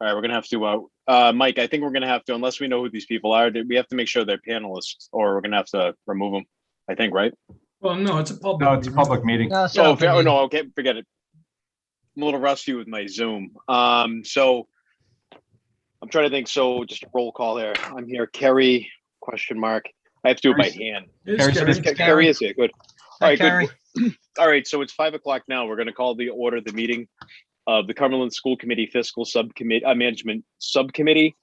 All right, we're gonna have to, Mike, I think we're gonna have to, unless we know who these people are, we have to make sure they're panelists, or we're gonna have to remove them. I think, right? Well, no, it's a public. No, it's a public meeting. No, it's Oh, not for me. no, okay, forget it. I'm a little rusty with my Zoom. So I'm trying to think. So just a roll call here. I'm here. Kerry, question mark. I have to do it by hand. Kerry is here. Good. All right, Kerry. good. All right, so it's 5 o'clock now. We're going to call the order of the meeting of the Cumberland School Committee Fiscal Subcommittee, Management Subcommittee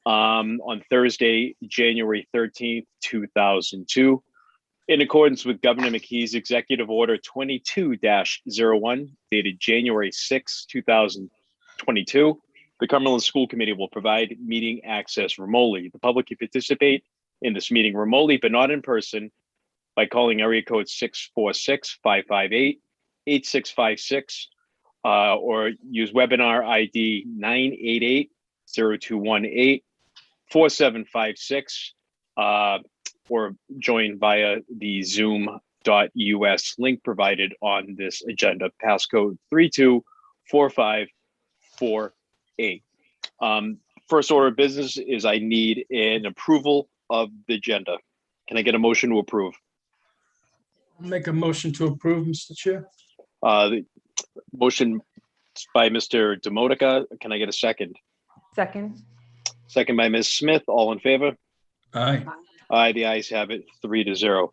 on Thursday, January 13th, 2002. In accordance with Governor McKee's Executive Order 22-01, dated January 6, 2022, the Cumberland School Committee will provide meeting access remotely. The public can participate in this meeting remotely, but not in person, by calling area code 646-558-8656, or use webinar ID 988-0218-4756, or join via the zoom.us link provided on this agenda, passcode 324548. First order of business is I need an approval of the agenda. Can I get a motion to approve? I'll make a motion to approve, Mr. Chair. The motion by Mr. Demotica. Can I get a second? Second. Second by Ms. Smith. All in favor? Aye. Aye, the ayes have it, 3-0.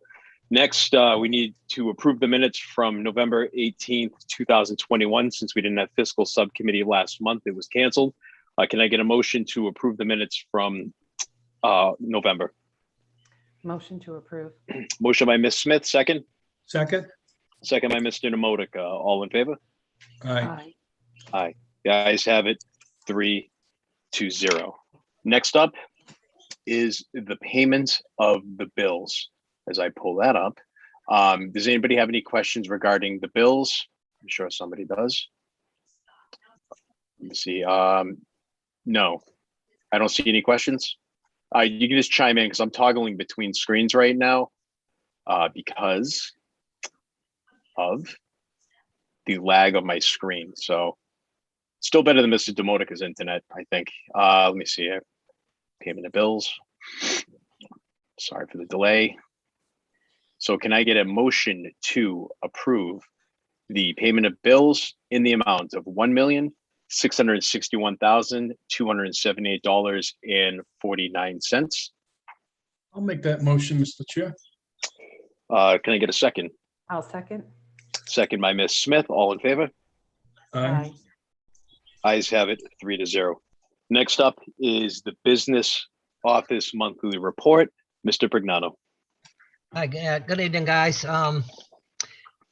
Next, we need to approve the minutes from November 18th, 2021. Since we didn't have fiscal subcommittee last month, it was canceled. Can I get a motion to approve the minutes from November? Motion to approve. Motion by Ms. Smith, second. Second. Second by Mr. Demotica. All in favor? Aye. Aye. The ayes have it, 3-0. Next up is the payment of the bills. As I pull that up, does anybody have any questions regarding the bills? I'm sure somebody does. Let me see. No, I don't see any questions. You can just chime in because I'm toggling between screens right now because of the lag of my screen. So still better than Mr. Demodica's internet, I think. Let me see here. Payment of bills. Sorry for the delay. So can I get a motion to approve the payment of bills in the amount of $1,661,278.49? I'll make that motion, Mr. Chair. Can I get a second? I'll second. Second by Ms. Smith. All in favor? Aye. Ayes have it, 3-0. Next up is the Business Office Monthly Report. Mr. Prignano. Hi, good evening, guys.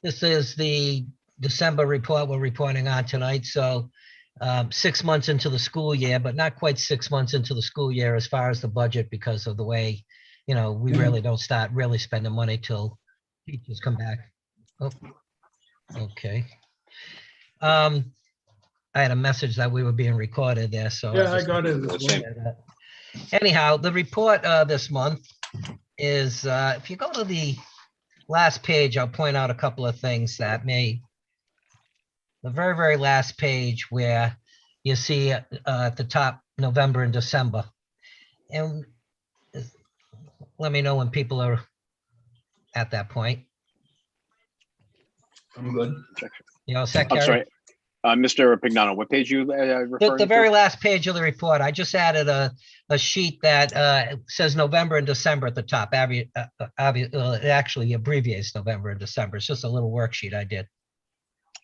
This is the December report we're reporting on tonight. So 6 months into the school year, but not quite 6 months into the school year as far as the budget, because of the way, we really don't start really spending money till teachers come back. Oh, okay. I had a message that we were being recorded there, so. Yeah, I got it. as well. Anyhow, the report this month is, if you go to the last page, I'll point out a couple of things that the very, very last page where you see at the top, November and December. And let me know when people are at that point. I'm good. You all set, I'm Kerry? sorry. Mr. Prignano, what page you referring The very to? last page of the report, I just added a sheet that says November and December at the top. It actually abbreviates November and December. It's just a little worksheet I did.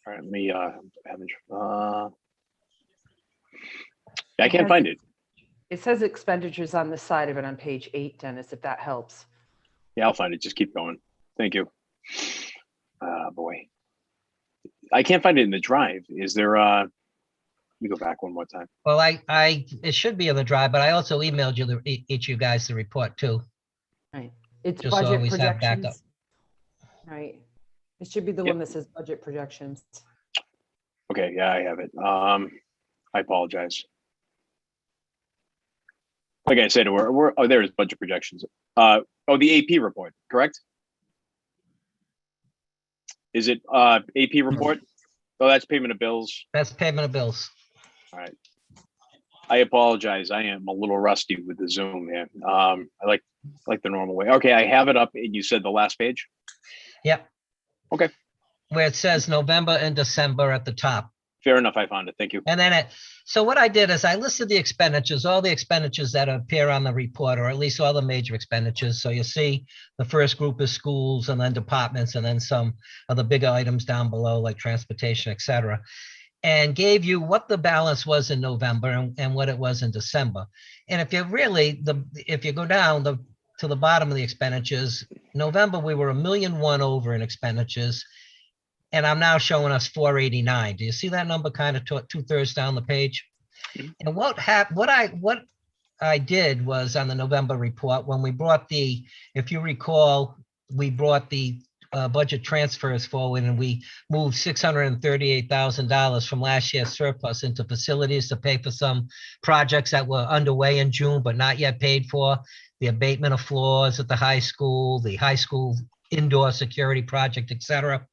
All right, let me I can't find it. It says expenditures on the side of it on page 8, Dennis, if that helps. Yeah, I'll find it. Just keep going. Thank you. Boy. I can't find it in the drive. Is there let me go back one more time. Well, it should be in the drive, but I also emailed you each of you guys the report too. Right. It's Just so budget always have backup. projections. Right. It should be the one that says budget projections. Okay, yeah, I have it. I apologize. Like I said, we're there's budget projections. The AP report, correct? Is it AP report? Oh, that's payment of bills. That's payment of bills. All right. I apologize. I am a little rusty with the Zoom, man. I like the normal way. Okay, I have it up. And you said the last page? Yep. Okay. Where it says November and December at the top. Fair enough. I found it. Thank you. And then so what I did is I listed the expenditures, all the expenditures that appear on the report, or at least all the major expenditures. So you see the first group is schools and then departments and then some of the bigger items down below like transportation, et cetera. And gave you what the balance was in November and what it was in December. And if you really, if you go down to the bottom of the expenditures, November, we were $1.1 million over in expenditures. And I'm now showing us 489. Do you see that number kind of 2/3 down the page? And what I did was on the November report, when we brought if you recall, we brought the budget transfers forward and we moved $638,000 from last year's surplus into facilities to pay for some projects that were underway in June, but not yet paid for. The abatement of floors at the high school indoor security project, et cetera.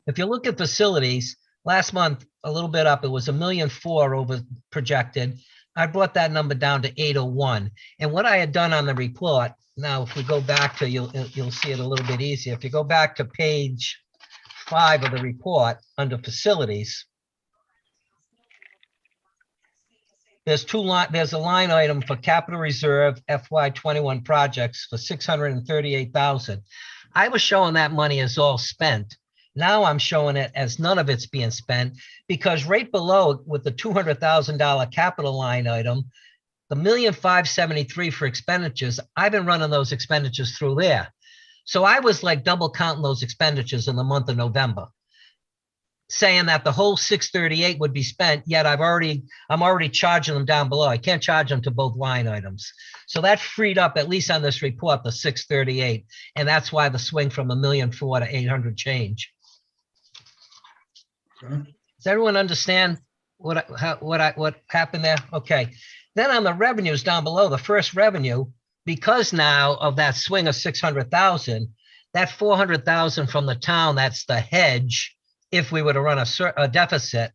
If you look at facilities, last month, a little bit up, it was $1.4 million over projected. I brought that number down to 801. And what I had done on the report, now if we go back to, you'll see it a little bit easier. If you go back to page 5 of the report under facilities, there's a line item for capital reserve FY21 projects for $638,000. I was showing that money as all spent. Now I'm showing it as none of it's being spent because right below with the $200,000 capital line item, the $1,573,000 for expenditures, I've been running those expenditures through there. So I was like double counting those expenditures in the month of November, saying that the whole 638 would be spent, yet I'm already charging them down below. I can't charge them to both line items. So that freed up, at least on this report, the 638. And that's why the swing from $1.4 million to 800 change. Does everyone understand what happened there? Okay. Then on the revenues down below, the first revenue, because now of that swing of 600,000, that 400,000 from the town, that's the hedge. If we were to run a deficit,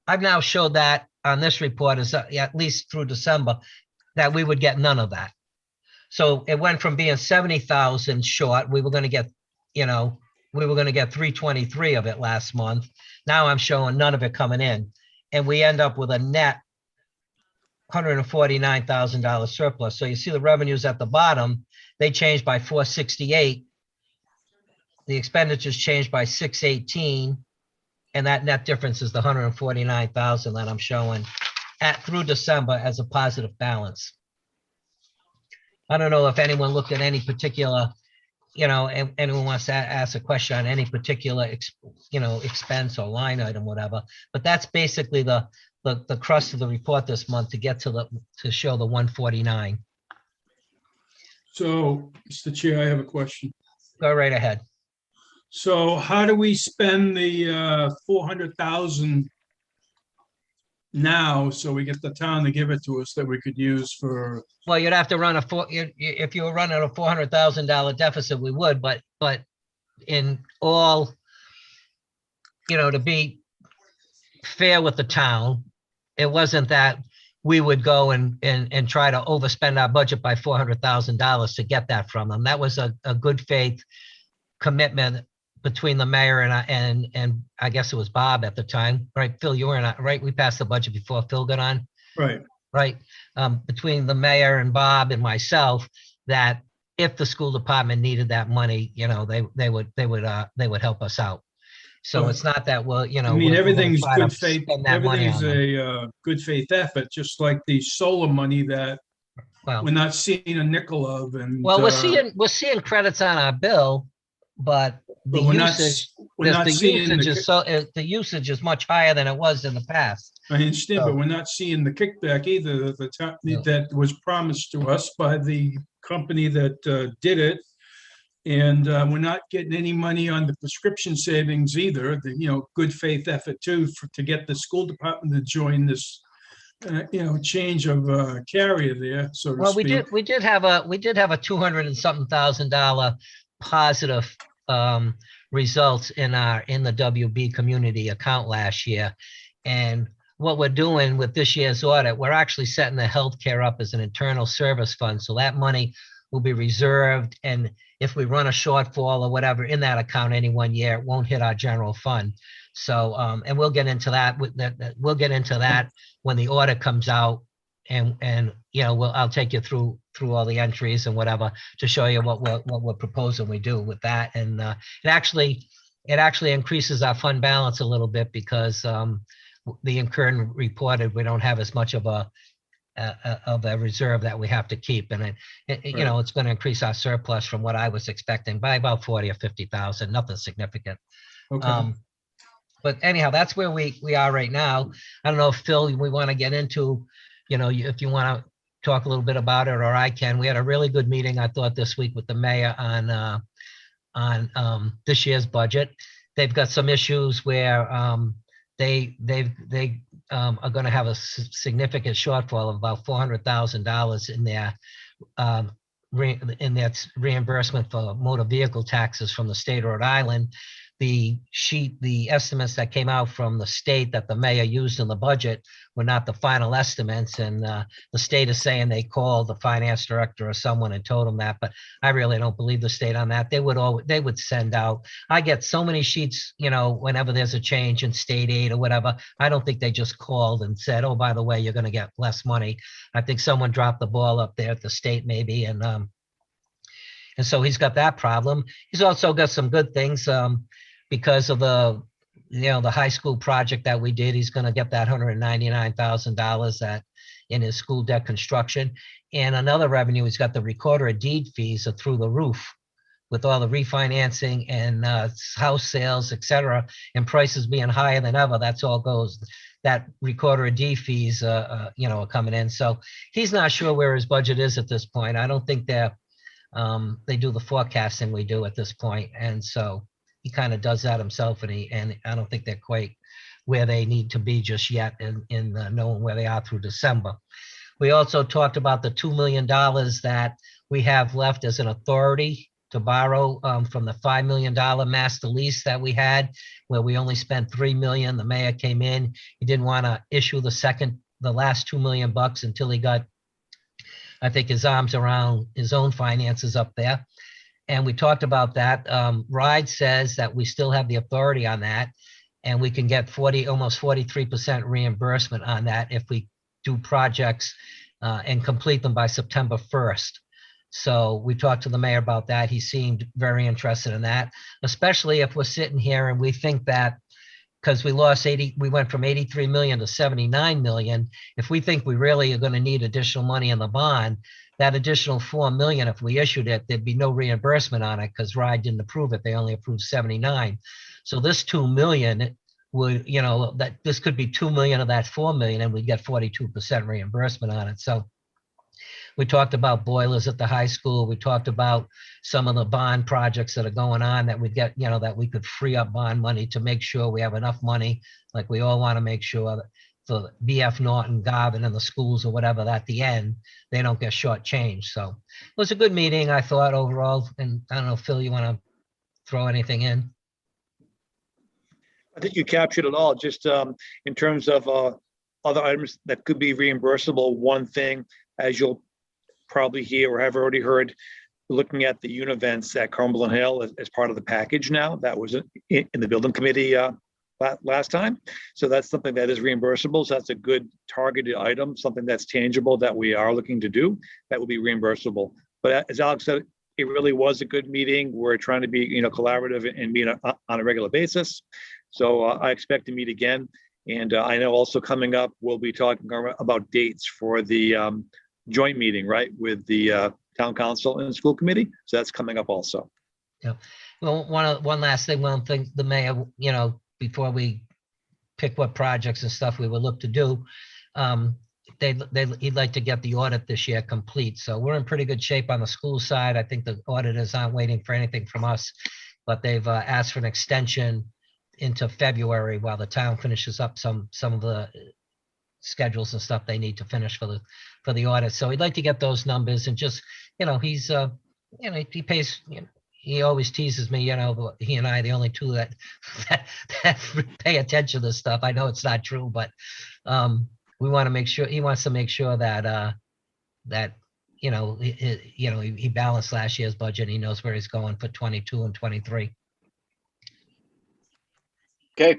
I've now showed that on this report is at least through December that we would get none of that. So it went from being 70,000 short. We were going to get, we were going to get 323 of it last month. Now I'm showing none of it coming in. And we end up with a net $149,000 surplus. So you see the revenues at the bottom, they changed by 468. The expenditures changed by 618. And that net difference is the 149,000 that I'm showing through December as a positive balance. I don't know if anyone looked at any particular, anyone wants to ask a question on any particular, expense or line item, whatever. But that's basically the crust of the report this month to get to show the 149. So, Mr. Chair, I have a question. Go right ahead. So how do we spend the 400,000 now so we get the town to give it to us that we could use for? Well, you'd have to run if you were running a $400,000 deficit, we would, but in all, to be fair with the town, it wasn't that we would go and try to overspend our budget by $400,000 to get that from them. That was a good faith commitment between the mayor and I guess it was Bob at the time, right? Phil, you were not, right? We passed the budget before Phil got on. Right. Right. Between the mayor and Bob and myself, that if the school department needed that money, they would help us out. So it's not that, well, I mean, everything's good faith. Everything's a good faith effort, just like the solar money that we're not seeing a nickel of. And well, we're seeing credits on our bill, but the usage is much higher than it was in the past. I understand, but we're not seeing the kickback either that was promised to us by the company that did it. And we're not getting any money on the prescription savings either. The good faith effort too to get the school department to join this change of carrier there. So to speak. we did have a $200 and something thousand positive results in the WB community account last year, and what we're doing with this year's audit, we're actually setting the healthcare up as an internal service fund. So that money will be reserved. And if we run a shortfall or whatever in that account any one year, it won't hit our general fund. So, and we'll get into that. We'll get into that when the audit comes out. And you know, I'll take you through all the entries and whatever to show you what we're proposing we do with that. And it actually increases our fund balance a little bit because the incurred and reported, we don't have as much of a reserve that we have to keep. And you know, it's going to increase our surplus from what I was expecting by about 40 or 50,000, nothing significant. Okay. But anyhow, that's where we are right now. I don't know if Phil, we want to get into, you know, if you want to talk a little bit about it, or I can. We had a really good meeting, I thought, this week with the mayor on this year's budget. They've got some issues where they are going to have a significant shortfall of about $400,000 in their reimbursement for motor vehicle taxes from the state of Rhode Island. The estimates that came out from the state that the mayor used in the budget were not the final estimates. And the state is saying they called the finance director or someone and told them that, but I really don't believe the state on that. They would send out, I get so many sheets, you know, whenever there's a change in state aid or whatever. I don't think they just called and said, oh, by the way, you're going to get less money. I think someone dropped the ball up there at the state maybe. And so he's got that problem. He's also got some good things. Because of the high school project that we did, he's going to get that $199,000 in his school debt construction. And another revenue, he's got the recorder of deed fees are through the roof with all the refinancing and house sales, et cetera, and prices being higher than ever. That's all goes. That recorder of deed fees, are coming in. So he's not sure where his budget is at this point. I don't think they do the forecasting we do at this point, and so he kind of does that himself, and I don't think they're quite where they need to be just yet in knowing where they are through December. We also talked about the $2 million that we have left as an authority to borrow from the $5 million master lease that we had, where we only spent $3 million. The mayor came in, he didn't want to issue the last $2 million until he got, I think, his arms around his own finances up there. And we talked about that. Rhode says that we still have the authority on that, and we can get almost 43% reimbursement on that if we do projects and complete them by September 1st. So we talked to the mayor about that. He seemed very interested in that, especially if we're sitting here and we think that because we went from 83 million to 79 million. If we think we really are going to need additional money in the bond, that additional 4 million, if we issued it, there'd be no reimbursement on it because Rhode didn't approve it. They only approved 79. So this 2 million would, that this could be 2 million of that 4 million, and we'd get 42% reimbursement on it. So we talked about boilers at the high school. We talked about some of the bond projects that are going on that we'd get, that we could free up bond money to make sure we have enough money. Like we all want to make sure that for BF Norton, Garvin, and the schools or whatever, at the end, they don't get shortchanged. So it was a good meeting, I thought, overall. And I don't know, Phil, you want to throw anything in? I think you captured it all. Just in terms of other items that could be reimbursable, one thing, as you'll probably hear or have already heard, looking at the univents at Cumberland Hill as part of the package now. That was in the building committee last time. So that's something that is reimbursable. So that's a good targeted item, something that's tangible that we are looking to do that will be reimbursable. But as Alex said, it really was a good meeting. We're trying to be, collaborative and meet on a regular basis. So I expect to meet again. And I know also coming up, we'll be talking about dates for the joint meeting, right, with the town council and school committee. So that's coming up also. Yeah. Well, one last thing, the mayor, before we pick what projects and stuff we would look to do, he'd like to get the audit this year complete. So we're in pretty good shape on the school side. I think the auditors aren't waiting for anything from us, but they've asked for an extension into February while the town finishes up some of the schedules and stuff they need to finish for the audit. So he'd like to get those numbers and just, he pays, he always teases me, he and I are the only two that, that pay attention to this stuff. I know it's not true, but we want to make sure, he wants to make sure that, he balanced last year's budget. He knows where he's going for 22 and 23. Okay.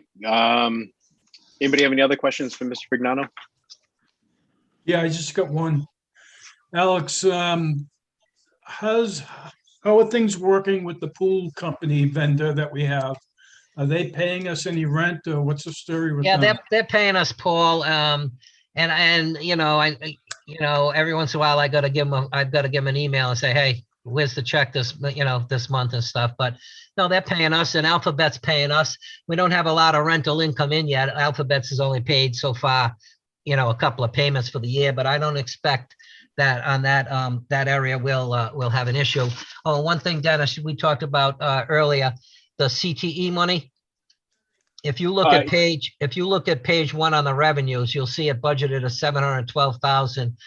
Anybody have any other questions for Mr. Brignano? Yeah, I just got one. Alex, how are things working with the pool company vendor that we have? Are they paying us any rent, or what's the story with Yeah, them? they're paying us, Paul. And every once in a while I've got to give them an email and say, hey, where's the check this month and stuff. But no, they're paying us, and Alphabet's paying us. We don't have a lot of rental income in yet. Alphabet's has only paid so far, a couple of payments for the year, but I don't expect that on that area we'll have an issue. Oh, one thing, Dennis, we talked about earlier, the CTE money. If you look at page 1 on the revenues, you'll see it budgeted at 712,000.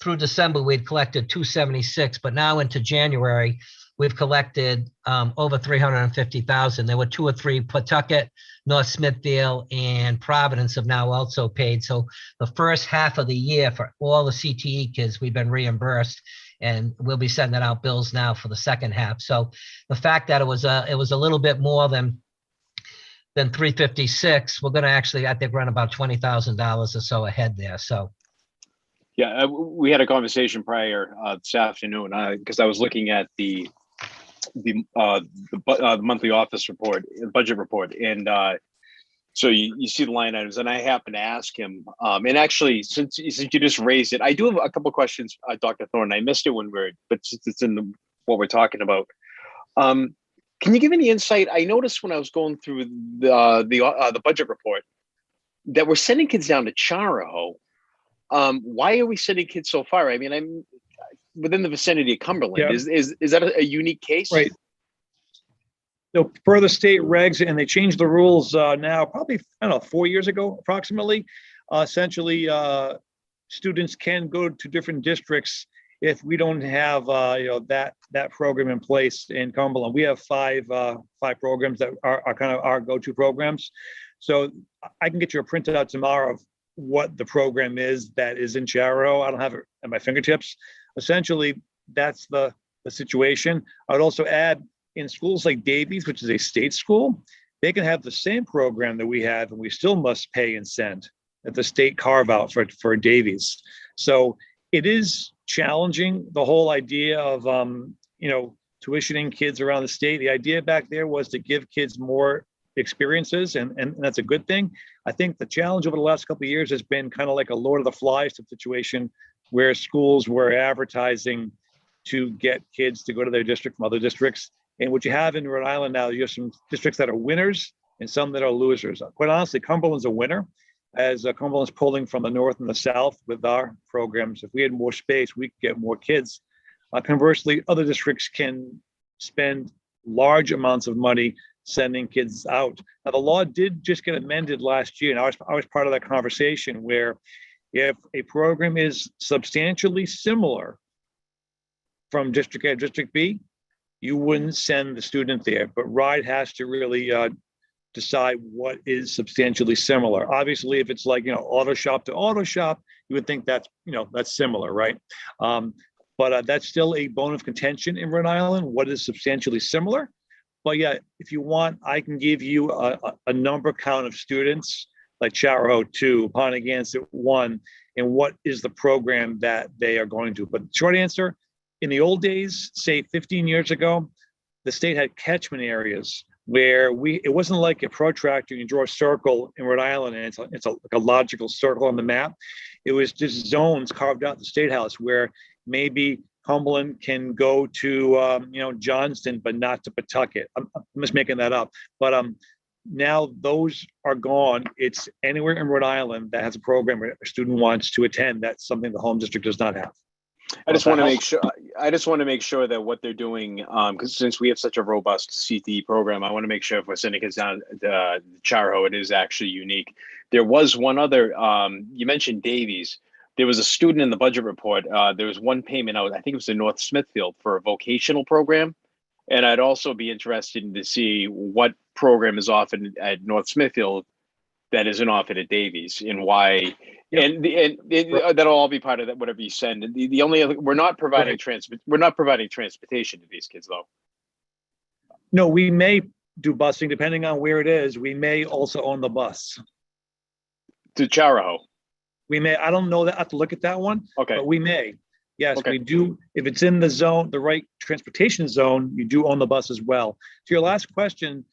Through December, we'd collected 276, but now into January, we've collected over 350,000. There were 2 or 3, Pawtucket, North Smithfield, and Providence have now also paid. So the first half of the year for all the CTE kids, we've been reimbursed, and we'll be sending out bills now for the second half. So the fact that it was a little bit more than 356, we're going to actually, I think, run about $20,000 or so ahead there. So. Yeah, we had a conversation prior this afternoon because I was looking at the monthly office report, budget report, and so you see the line items, and I happened to ask him. And actually, since you just raised it, I do have a couple of questions, Dr. Thorne. I missed it but since it's in what we're talking about, can you give any insight? I noticed when I was going through the budget report that we're sending kids down to Charahoe. Why are we sending kids so far? I mean, I'm within the vicinity of Cumberland. Yeah. Is that a unique case? Right. So per the state regs, and they changed the rules now, probably, 4 years ago, approximately. Essentially, students can go to different districts if we don't have that program in place in Cumberland. We have five programs that are kind of our go-to programs. So I can get you a printout tomorrow of what the program is that is in Charahoe. I don't have it at my fingertips. Essentially, that's the situation. I would also add, in schools like Davies, which is a state school, they can have the same program that we have, and we still must pay and send at the state carve out for Davies. So it is challenging, the whole idea of tuitioning kids around the state. The idea back there was to give kids more experiences, and that's a good thing. I think the challenge over the last couple of years has been kind of like a Lord of the Flies type situation, where schools were advertising to get kids to go to their district from other districts. And what you have in Rhode Island now, you have some districts that are winners and some that are losers. Quite honestly, Cumberland's a winner, as Cumberland's pulling from the north and the south with our programs. If we had more space, we could get more kids. Conversely, other districts can spend large amounts of money sending kids out. Now, the law did just get amended last year, and I was part of that conversation, where if a program is substantially similar from District A to District B, you wouldn't send the student there. But Rhode has to really decide what is substantially similar. Obviously, if it's like, auto shop to auto shop, you would think that's similar, right? But that's still a bone of contention in Rhode Island. What is substantially similar? But yeah, if you want, I can give you a number count of students, like Charahoe 2, Pontiac 1, and what is the program that they are going to. But short answer, in the old days, say 15 years ago, the state had catchment areas where it wasn't like a protractor, you draw a circle in Rhode Island and it's like a logical circle on the map. It was just zones carved out in the State House where maybe Cumberland can go to Johnston, but not to Pawtucket. I'm just making that up. But now those are gone. It's anywhere in Rhode Island that has a program where a student wants to attend. That's something the home district does not have. I just want to make sure that what they're doing, because since we have such a robust CTE program, I want to make sure if we're sending kids down to Charahoe, it is actually unique. There was one other, you mentioned Davies. There was a student in the budget report. There was one payment out, I think it was in North Smithfield, for a vocational program. And I'd also be interested to see what program is offered at North Smithfield that isn't offered at Davies, and why. Yep. That'll all be part of that, whatever you send. And the only other, we're not providing transportation to these kids though. No, we may do busing depending on where it is. We may also own the bus. To Charahoe. We may, I don't know that, I have to look at that one, Okay. but we may. Yes, Okay. we do. If it's in the zone, the right transportation zone, you do own the bus as well. To your last question,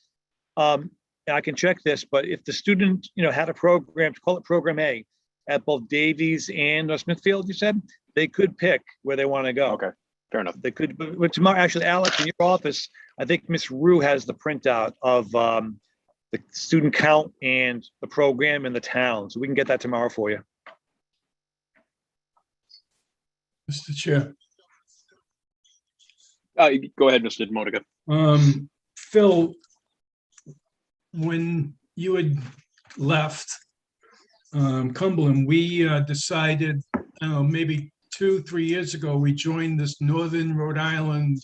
and I can check this, but if the student, had a program, to call it Program A, at both Davies and Smithfield, you said, they could pick where they want to go. Okay, fair enough. They could, but tomorrow, actually, Alex, in your office, I think Miss Rue has the printout of the student count and the program in the town. So we can get that tomorrow for you. Mr. Chair. Go ahead, Mr. Modica. Phil, when you had left Cumberland, we decided, maybe 2-3 years ago, we joined this Northern Rhode Island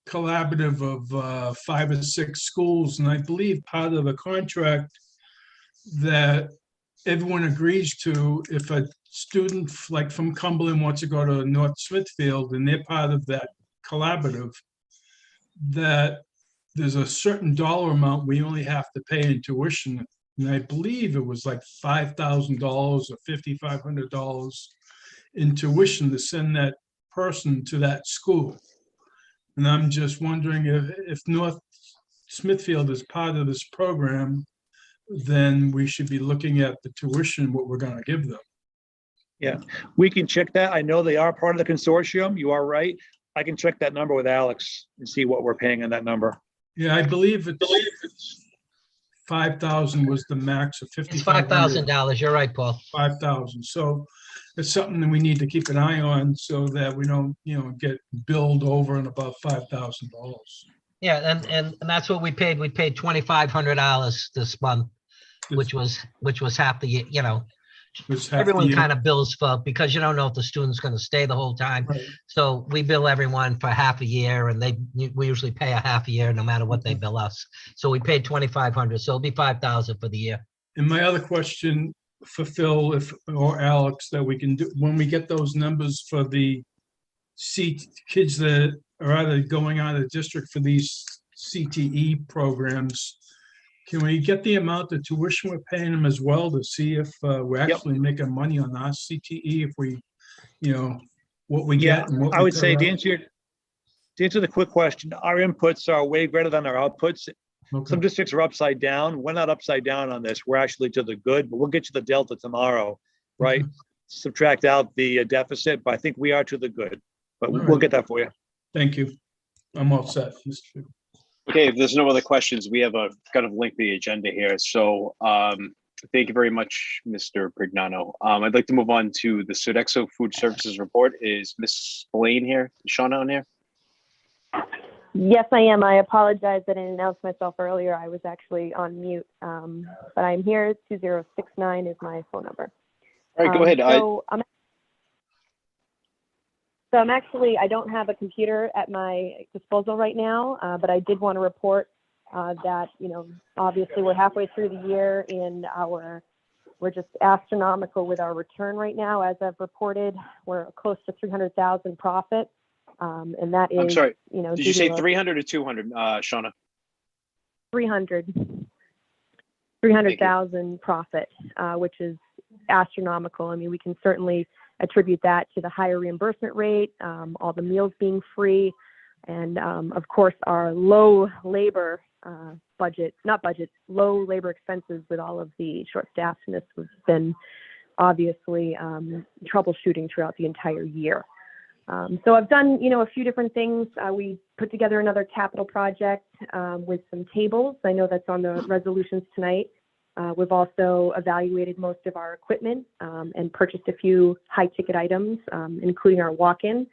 collaborative of 5 or 6 schools. And I believe part of the contract that everyone agrees to, if a student like from Cumberland wants to go to North Smithfield and they're part of that collaborative, that there's a certain dollar amount we only have to pay in tuition. And I believe it was like $5,000 or $5,500 in tuition to send that person to that school. And I'm just wondering if North Smithfield is part of this program, then we should be looking at the tuition, what we're going to give them. Yeah, we can check that. I know they are part of the consortium. You are right. I can check that number with Alex and see what we're paying on that number. Yeah, I believe it's 5,000 was the max of It's $5,500. $5,000. You're right, Paul. 5,000. So it's something that we need to keep an eye on so that we don't, get billed over and above $5,000. Yeah, and that's what we paid. We paid $2,500 this month, which was half the year, It's half the everyone year. kind of bills for, because you don't know if the student's going to stay the whole time. Right. So we bill everyone for half a year, and we usually pay a half a year no matter what they bill us. So we paid $2,500, so it'll be $5,000 for the year. And my other question for Phil or Alex that we can do, when we get those numbers for the kids that are either going out of district for these CTE programs, can we get the amount of tuition we're paying them as well to see if we're actually making money on our CTE, if we, what we get? And what I we would say cut to out? answer the quick question, our inputs are way greater than our outputs. Okay. Some districts are upside down. We're not upside down on this. We're actually to the good, but we'll get you the delta tomorrow, right? Okay. Subtract out the deficit, but I think we are to the good, but All we'll right. get that for you. Thank you. I'm all set, Mr. Chair. Okay, if there's no other questions, we have a kind of lengthy agenda here. So thank you very much, Mr. Prignano. I'd like to move on to the Sodexo Food Services Report. Is Ms. Spillane here? Is Shauna on here? Yes, I am. I apologize that I didn't announce myself earlier. I was actually on mute, but I'm here. 2069 is my phone number. All right, go ahead. So I'm actually, I don't have a computer at my disposal right now, but I did want to report that, obviously we're halfway through the year we're just astronomical with our return right now. As I've reported, we're close to 300,000 profit. And that is, I'm sorry, did you say 300 or 200, Shauna? 300,000 profit, which is astronomical. I mean, we can certainly attribute that to the higher reimbursement rate, all the meals being free, and of course our low labor low labor expenses with all of the short staffedness has been obviously troubleshooting throughout the entire year. So I've done, a few different things. We put together another capital project with some tables. I know that's on the resolutions tonight. We've also evaluated most of our equipment and purchased a few high-ticket items, including our walk-in.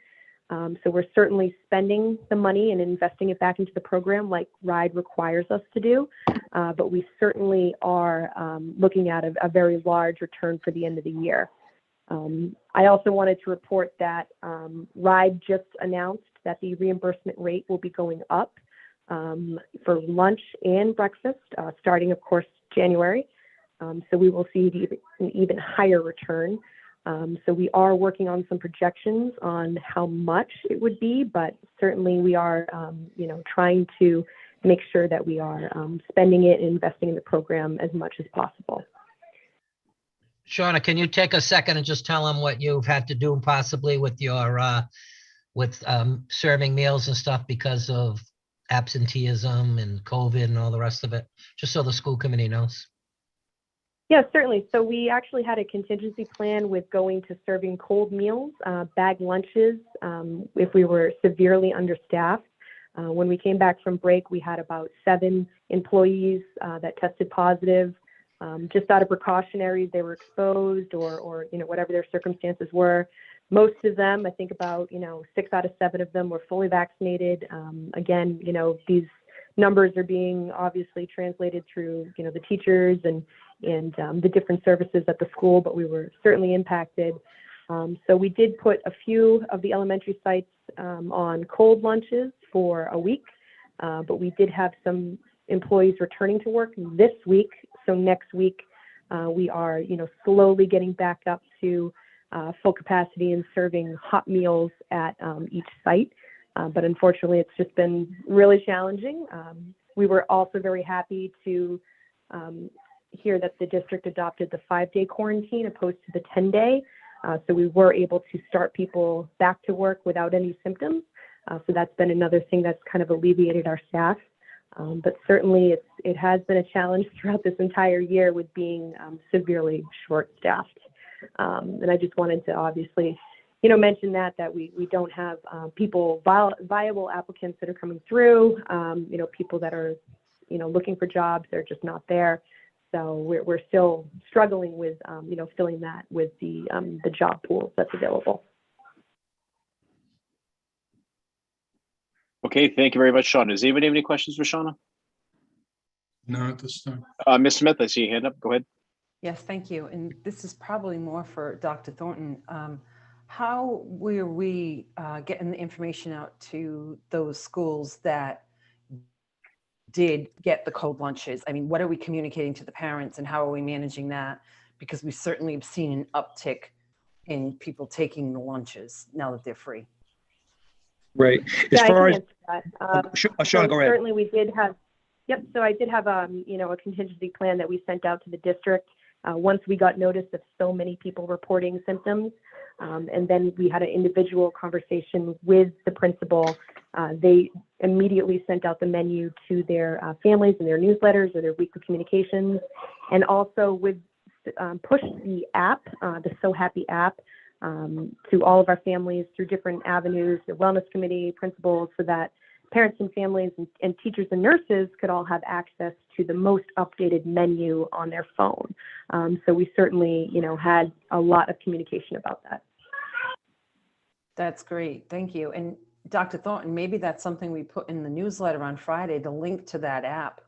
So we're certainly spending the money and investing it back into the program like Rhode requires us to do. But we certainly are looking at a very large return for the end of the year. I also wanted to report that Rhode just announced that the reimbursement rate will be going up for lunch and breakfast, starting, of course, January. So we will see an even higher return. So we are working on some projections on how much it would be, but certainly we are, trying to make sure that we are spending it and investing in the program as much as possible. Shauna, can you take a second and just tell them what you've had to do possibly with your, serving meals and stuff because of absenteeism and COVID and all the rest of it, just so the school committee knows? Yeah, certainly. So we actually had a contingency plan with going to serving cold meals, bag lunches, if we were severely understaffed. When we came back from break, we had about 7 employees that tested positive. Just out of precautionary, they were exposed or whatever their circumstances were. Most of them, I think about 6 out of 7 of them were fully vaccinated. Again, these numbers are being obviously translated through the teachers and the different services at the school, but we were certainly impacted. So we did put a few of the elementary sites on cold lunches for a week, but we did have some employees returning to work this week. So next week, we are, slowly getting back up to full capacity and serving hot meals at each site. But unfortunately, it's just been really challenging. We were also very happy to hear that the district adopted the 5-day quarantine opposed to the 10-day. So we were able to start people back to work without any symptoms. So that's been another thing that's kind of alleviated our staff. But certainly it has been a challenge throughout this entire year with being severely short-staffed. And I just wanted to obviously, mention that we don't have viable applicants that are coming through, people that are, looking for jobs, they're just not there. So we're still struggling with, filling that with the job pool that's available. Okay, thank you very much, Shauna. Does anybody have any questions for Shauna? No, at this time. Ms. Smith, I see your hand up. Go ahead. Yes, thank you. And this is probably more for Dr. Thornton. How were we getting the information out to those schools that did get the cold lunches? I mean, what are we communicating to the parents and how are we managing that? Because we certainly have seen an uptick in people taking the lunches now that they're free. Right. As Yeah, far I as, can answer that. Shauna, So go ahead. certainly we did have, so I did have, a contingency plan that we sent out to the district once we got notice of so many people reporting symptoms. And then we had an individual conversation with the principal. They immediately sent out the menu to their families and their newsletters or their weekly communications. And also pushed the app, the So Happy app, to all of our families through different avenues, the wellness committee, principals, so that parents and families and teachers and nurses could all have access to the most updated menu on their phone. So we certainly, had a lot of communication about that. That's great. Thank you. And Dr. Thornton, maybe that's something we put in the newsletter on Friday, the link to that app.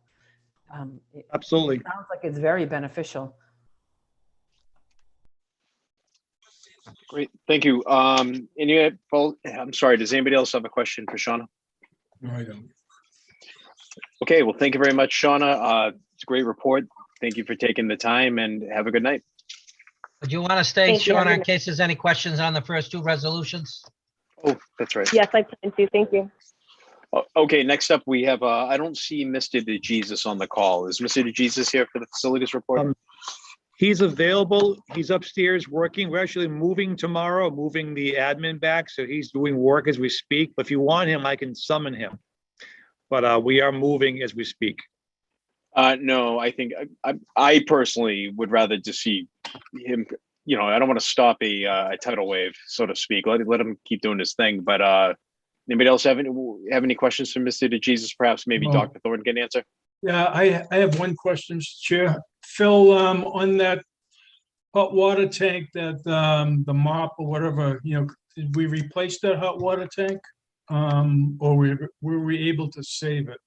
Absolutely. It sounds like it's very beneficial. Great, thank you. I'm sorry, does anybody else have a question for Shauna? No, I don't. Okay, well, thank you very much, Shauna. It's a great report. Thank you for taking the time and have a good night. Would you want to stay, Thank you. Shauna, in case there's any questions on the first 2 resolutions? Oh, that's right. Yes, I plan to. Thank you. Okay, next up we have, I don't see Mr. DeJesus on the call. Is Mr. DeJesus here for the facilities report? He's available. He's upstairs working. We're actually moving tomorrow, moving the admin back. So he's doing work as we speak. But if you want him, I can summon him. But we are moving as we speak. No, I think I personally would rather just see him. I don't want to stop a tidal wave, so to speak. Let him keep doing his thing. But anybody else have any questions for Mr. DeJesus? Perhaps maybe No. Dr. Thornton can answer. Yeah, I have one question, Mr. Chair. Phil, on that hot water tank, that the mop or whatever, did we replace that hot water tank? Or were we able to save it?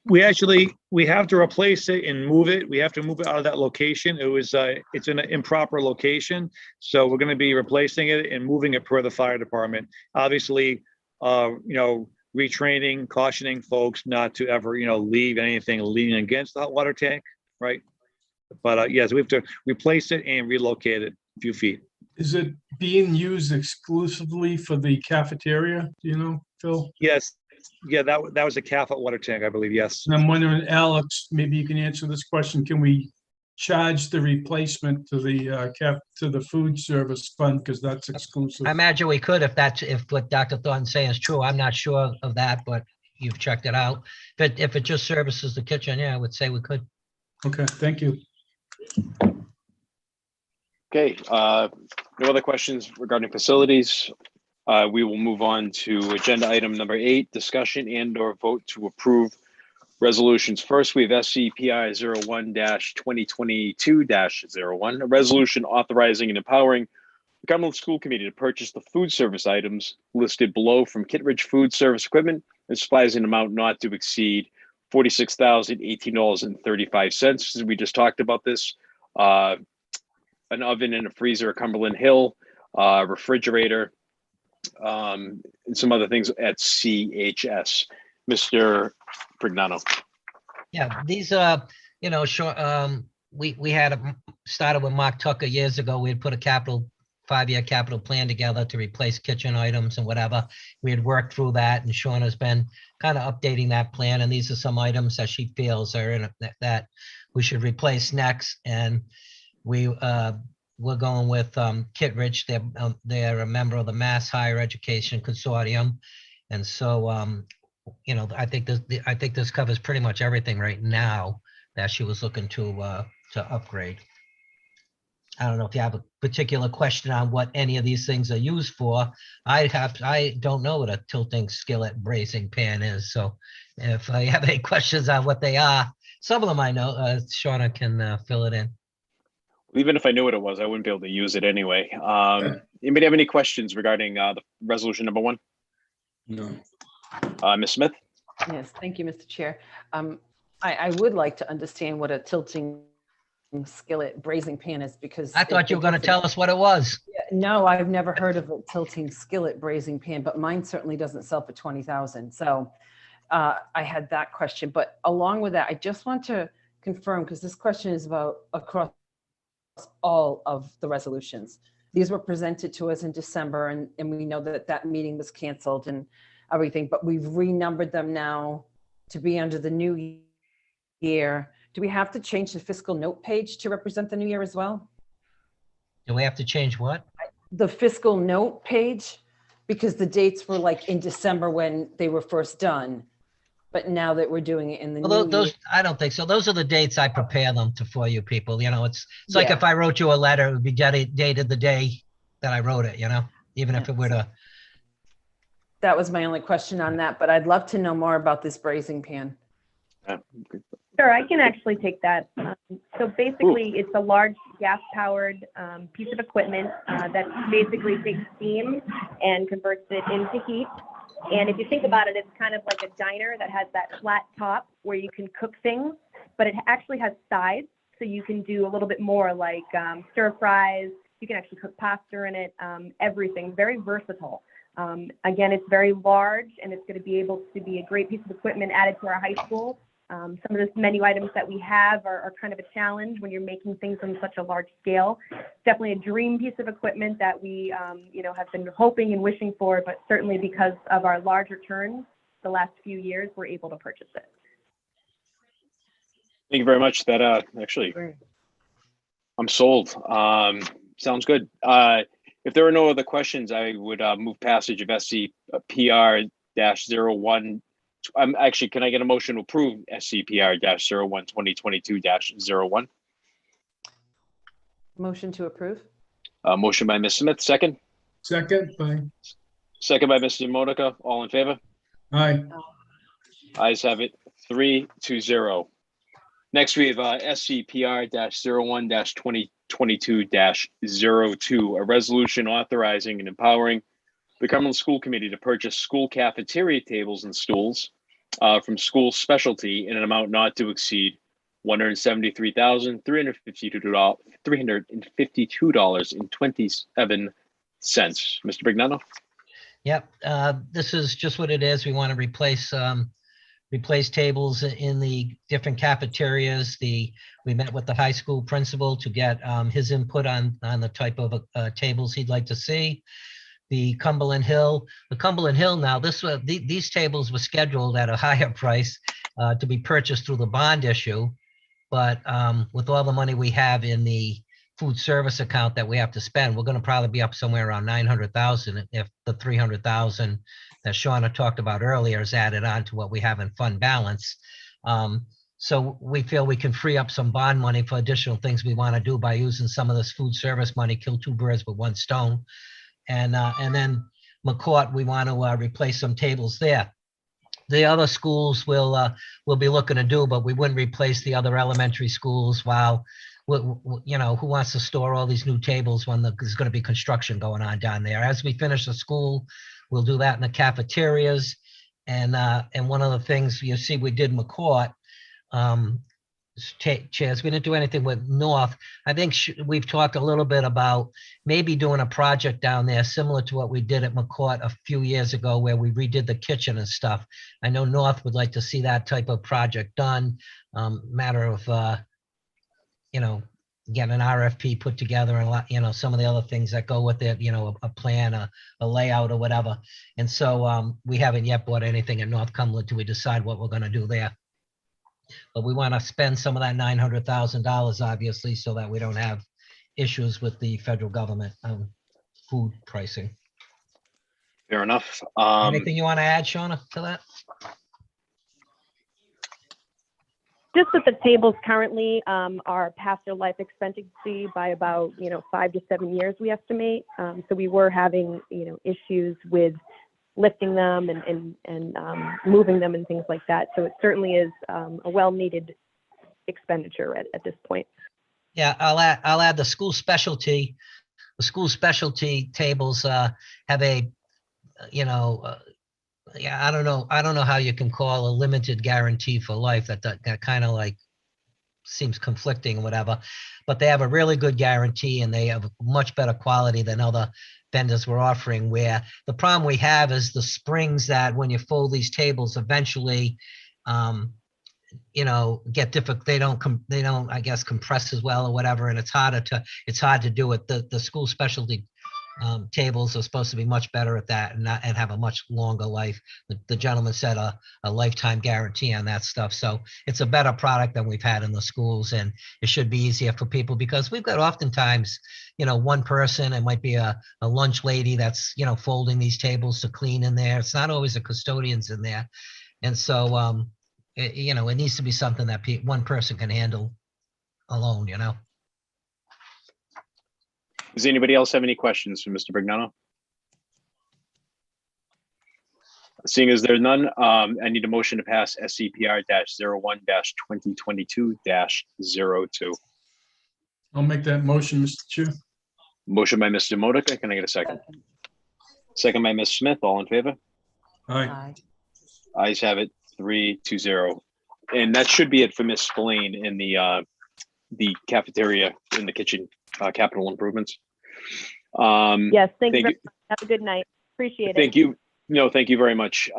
We have to replace it and move it. We have to move it out of that location. It's in an improper location. So we're going to be replacing it and moving it per the fire department. Obviously, retraining, cautioning folks not to ever, leave anything leaning against the hot water tank, right? But yes, we have to replace it and relocate it a few feet. Is it being used exclusively for the cafeteria? Do you know, Phil? Yes, yeah, that was a calf hot water tank, I believe, yes. And I'm wondering, Alex, maybe you can answer this question. Can we charge the replacement to the food service fund because that's exclusive? I imagine we could if what Dr. Thornton's saying is true. I'm not sure of that, but you've checked it out. But if it just services the kitchen, yeah, I would say we could. Okay, thank you. Okay, no other questions regarding facilities. We will move on to agenda item number 8, discussion and or vote to approve resolutions. First, we have SCPI 01-2022-01, a resolution authorizing and empowering the Cumberland School Committee to purchase the food service items listed below from Kittredge Food Service Equipment and supplies an amount not to exceed $46,018.35. We just talked about this. An oven and a freezer at Cumberland Hill, refrigerator, and some other things at CHS. Mr. Prignano. Yeah, these short. We had started with Mark Tucker years ago. We had put a 5-year capital plan together to replace kitchen items and whatever. We had worked through that, and Sean has been kind of updating that plan. And these are some items that she feels are in that we should replace next. And we're going with Kittredge. They're a member of the Mass Higher Education Consortium, and so I think this covers pretty much everything right now that she was looking to upgrade. I don't know if you have a particular question on what any of these things are used for. I don't know what a tilting skillet braising pan is, so if I have any questions on what they are, some of them I know. Shauna can fill it in. Even if I knew what it was, I wouldn't be able to use it anyway. Anybody have any questions regarding the resolution number 1? No. Ms. Smith? Yes, thank you, Mr. Chair. I would like to understand what a tilting skillet braising pan is because I thought you were going to tell us what it was. No, I've never heard of a tilting skillet braising pan, but mine certainly doesn't sell for 20,000. So I had that question, but along with that, I just want to confirm because this question is about across all of the resolutions. These were presented to us in December, and we know that meeting was canceled and everything, but we've renumbered them now to be under the new year. Do we have to change the fiscal note page to represent the new year as well? Do we have to change what? The fiscal note page, because the dates were like in December when they were first done. But now that we're doing it in the new year. I don't think so. Those are the dates I prepare them for you people. It's like if I wrote you a letter, it would be dated the day that I wrote it, even if it were to. That was my only question on that, but I'd love to know more about this braising pan. Sure, I can actually take that. So basically, it's a large gas-powered piece of equipment that basically takes steam and converts it into heat. And if you think about it, it's kind of like a diner that has that flat top where you can cook things, but it actually has sides. So you can do a little bit more like stir fries. You can actually cook pasta in it, everything, very versatile. Again, it's very large and it's going to be able to be a great piece of equipment added to our high school. Some of the menu items that we have are kind of a challenge when you're making things on such a large scale. It's definitely a dream piece of equipment that we, have been hoping and wishing for, but certainly because of our large returns the last few years, we're able to purchase it. Thank you very much. That actually, I'm sold. Sounds good. If there are no other questions, I would move passage of SCPR-01. Actually, can I get a motion to approve SCPR-01 2022-01? Motion to approve. Motion by Ms. Smith, second. Second by. Second by Mr. Modica. All in favor? Aye. Ayes have it. 3-0. Next, we have SCPR-01-2022-02, a resolution authorizing and empowering the Cumberland School Committee to purchase school cafeteria tables and stools from school specialty in an amount not to exceed $173,352.27. Mr. Brignano? Yep, this is just what it is. We want to replace tables in the different cafeterias. We met with the high school principal to get his input on the type of tables he'd like to see. The Cumberland Hill now, these tables were scheduled at a higher price to be purchased through the bond issue. But with all the money we have in the food service account that we have to spend, we're going to probably be up somewhere around 900,000 if the 300,000 that Shauna talked about earlier is added on to what we have in fund balance. So we feel we can free up some bond money for additional things we want to do by using some of this food service money, kill two birds with one stone. And then McCourt, we want to replace some tables there. The other schools we'll be looking to do, but we wouldn't replace the other elementary schools while, you know, who wants to store all these new tables when there's going to be construction going on down there. As we finish the school, we'll do that in the cafeterias. And one of the things you see we did McCourt, chairs, we didn't do anything with North. I think we've talked a little bit about maybe doing a project down there similar to what we did at McCourt a few years ago where we redid the kitchen and stuff. I know North would like to see that type of project done. Matter of, you know, get an RFP put together and, you know, some of the other things that go with it, you know, a plan, a layout or whatever. And so we haven't yet bought anything in North Cumberland till we decide what we're going to do there. But we want to spend some of that $900,000, obviously, so that we don't have issues with the federal government food pricing. Fair enough. Anything you want to add, Shauna, to that? Just that the tables currently are past their life expectancy by about 5 to 7 years, we estimate. So we were having issues with lifting them and moving them and things like that. So it certainly is a well-needed expenditure at this point. Yeah, I'll add the school specialty. The school specialty tables have a, I don't know how you can call a limited guarantee for life. That kind of like seems conflicting or whatever, but they have a really good guarantee and they have much better quality than other vendors were offering. Where the problem we have is the springs that when you fold these tables eventually get difficult. They don't I guess compress as well or whatever, and it's hard to do it. The school specialty tables are supposed to be much better at that and have a much longer life. The gentleman said a lifetime guarantee on that stuff. So it's a better product than we've had in the schools, and it should be easier for people because we've got oftentimes, one person, it might be a lunch lady that's, folding these tables to clean in there. It's not always the custodians in there. And so, it needs to be something that one person can handle alone, Does anybody else have any questions for Mr. Brignano? Seeing as there are none, I need a motion to pass SCPR-01-2022-02. I'll make that motion, Mr. Chair. Motion by Mr. Modica. Can I get a second? Second by Ms. Smith. All in favor? Aye. Ayes have it, 3-0. And that should be it for Ms. Spillane in the cafeteria in the kitchen capital improvements. Yes, thank you very much. Have a good night. Appreciate it. Thank you. No, thank you very much.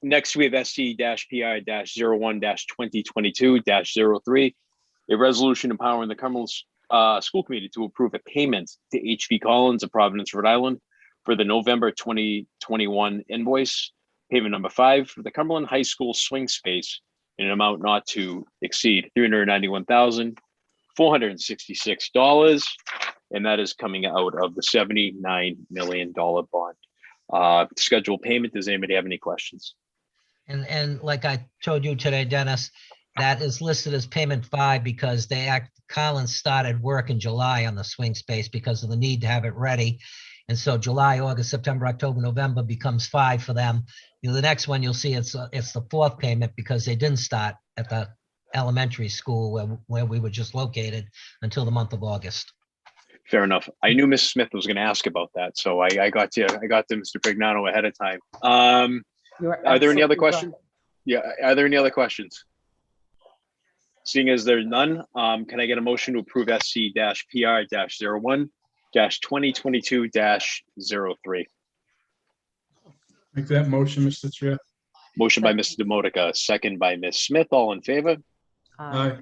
Next, we have SC-PI-01-2022-03, a resolution empowering the Cumberland School Committee to approve a payment to H.V. Collins of Providence, Rhode Island for the November 2021 invoice, payment number 5 for the Cumberland High School swing space in an amount not to exceed $391,466. And that is coming out of the $79 million bond. Scheduled payment. Does anybody have any questions? And like I told you today, Dennis, that is listed as payment 5 because Collins started work in July on the swing space because of the need to have it ready. And so July, August, September, October, November becomes 5 for them. The next one you'll see it's the 4th payment because they didn't start at the elementary school where we were just located until the month of August. Fair enough. I knew Ms. Smith was going to ask about that, so I got to Mr. Brignano ahead of time. Are there any other questions? Right. Yeah. Are there any other questions? Seeing as there's none, can I get a motion to approve SC-PR-01-2022-03? Make that motion, Mr. Chair. Motion by Mr. Demotica, second by Ms. Smith. All in favor? Aye.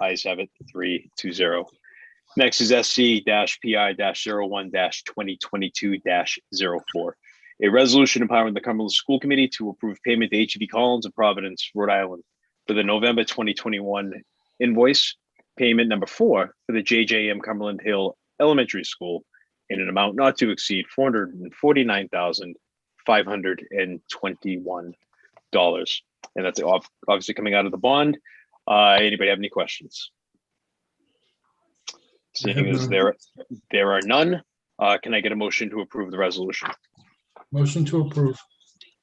Ayes have it, 3-0. Next is SC-PI-01-2022-04. A resolution empowering the Cumberland School Committee to approve payment to H.E.B. Collins of Providence, Rhode Island for the November 2021 invoice payment number 4 for the JJM Cumberland Hill Elementary School in an amount not to exceed $449,521. And that's obviously coming out of the bond. Anybody have any questions? Seeing as there are none, can I get a motion to approve the resolution? Motion to approve.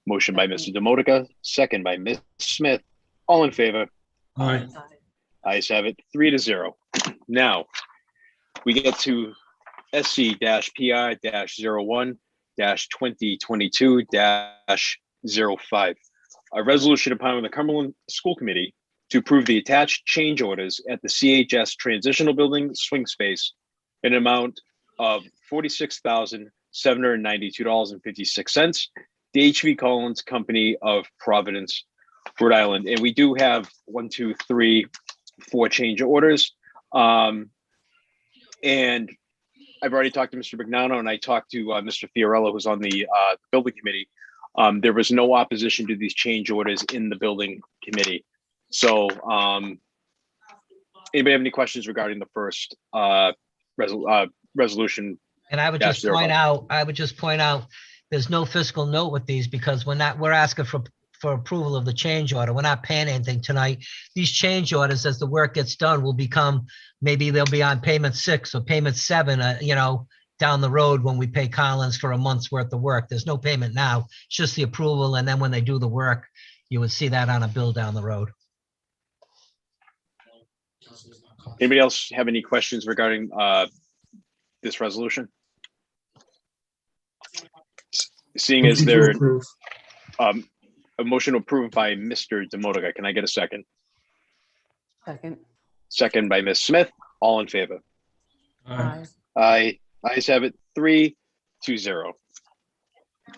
Motion by Mr. Demotica, second by Ms. Smith. All in favor? Aye. Ayes have it, 3-0. Now, we get to SC-PI-01-2022-05. A resolution empowering the Cumberland School Committee to approve the attached change orders at the CHS Transitional Building Swing Space in an amount of $46,792.56. The H.V. Collins Company of Providence, Rhode Island. And we do have 1, 2, 3, 4 change orders. And I've already talked to Mr. Bignano, and I talked to Mr. Fiorello, who's on the building committee. There was no opposition to these change orders in the building committee. So anybody have any questions regarding the first resolution? And I would just point out, there's no fiscal note with these because we're asking for approval of the change order. We're not paying anything tonight. These change orders, as the work gets done, will become, maybe they'll be on payment 6 or payment 7, down the road when we pay Collins for a month's worth of work. There's no payment now. It's just the approval. And then when they do the work, you would see that on a bill down the road. Anybody else have any questions regarding this resolution? Seeing as there a motion approved by Mr. Demotica, can I get a second? Second. Second by Ms. Smith. All in favor? Aye. Aye. Ayes have it, 3-0.